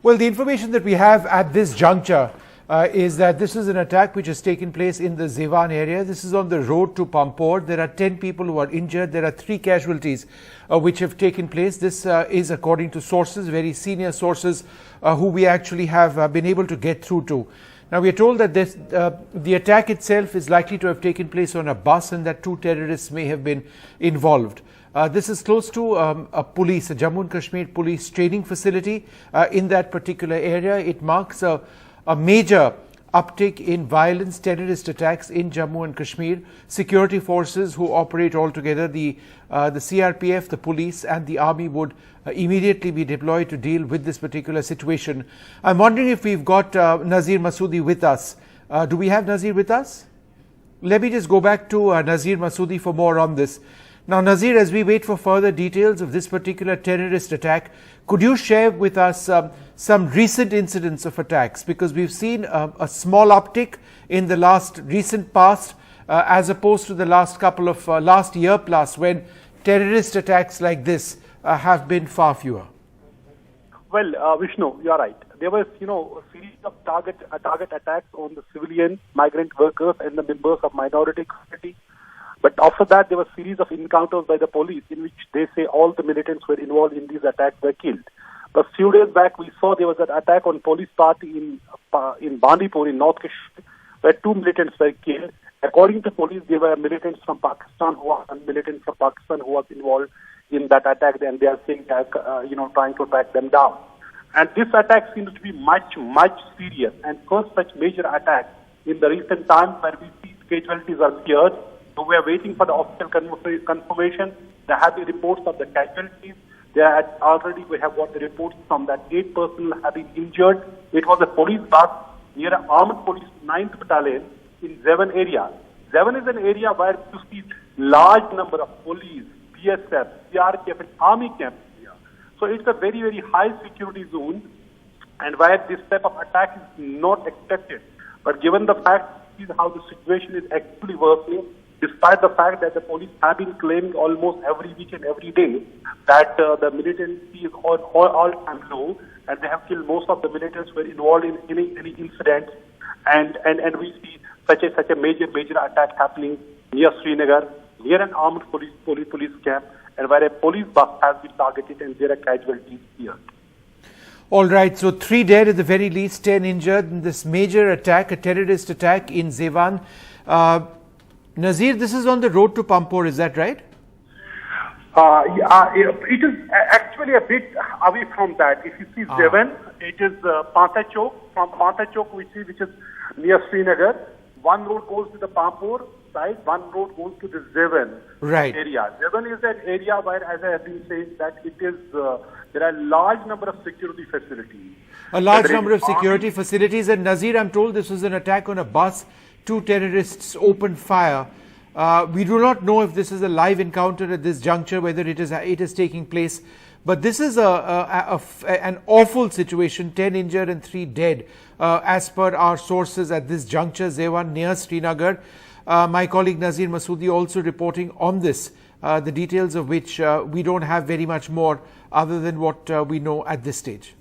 Well, the information that we have at this juncture is that this is an attack which has taken place in the Zewan area. This is on the road to Pampore. There are 10 people who are injured. There are 3 casualties which have taken place. This is according to sources, very senior sources who we actually have been able to get through to. Now, we are told that the attack itself is likely to have taken place on a bus and that 2 terrorists may have been involved. This is close to a Jammu and Kashmir police training facility in that particular area. It marks a major uptick in violence, terrorist attacks in Jammu and Kashmir. Security forces who operate all together, the CRPF, the police and the army would immediately be deployed to deal with this particular situation. I'm wondering if we've got Nazir Masoodi with us. Do we have Nazir with us? Let me just go back to Nazir Masoodi for more on this. Now, Nazir, as we wait for further details of this particular terrorist attack, could you share with us some recent incidents of attacks? Because we've seen a small uptick in the recent past as opposed to the last year plus, when terrorist attacks like this have been far fewer. Well, Vishnu, you are right. There was, a series of target attacks on the civilian migrant workers and the members of minority community. But after that, there was a series of encounters by the police in which they say all the militants were involved in these attacks were killed. But a few days back, we saw there was an attack on police party in Bandipur in North Kashmir, where 2 militants were killed. According to police, there were militants from Pakistan who was involved in that attack, and they are saying that, trying to track them down. And this attack seems to be much, much serious. And first such major attack in the recent times where we see casualties are feared. So we are waiting for the official confirmation. There have been reports of the casualties. We have got the reports from that 8 persons have been injured. It was a police bus near an armed police 9th battalion in Zewan area. Zewan is an area where you see large number of police, BSF, CRPF and army camps here. So it's a very, very high security zone, and where this type of attack is not expected. But given the fact how the situation is actually worsening, despite the fact that the police have been claiming almost every week and every day that the militancy is all-time low, and they have killed most of the militants who were involved in any incidents, and we see such a major attack happening near Srinagar, near an armed police camp, and where a police bus has been targeted and there are casualties here. All right, so 3 dead at the very least, 10 injured in this major attack, a terrorist attack in Zewan. Nazir, this is on the road to Pampore, is that right? It is actually a bit away from that. If you see Zewan, it is Pantha Chowk. From Pantha Chowk, which is near Srinagar. One road goes to the Pampore side, one road goes to the Zewan area. Zewan is an area where, as I have been saying, that it is there are a large number of security facilities. A large number of security facilities. And Nazir, I'm told this was an attack on a bus. 2 terrorists opened fire. We do not know if this is a live encounter at this juncture, whether it is taking place. But this is an awful situation, 10 injured and 3 dead, as per our sources at this juncture, Zewan near Srinagar. My colleague Nazir Masoodi also reporting on this, the details of which we don't have very much more other than what we know at this stage.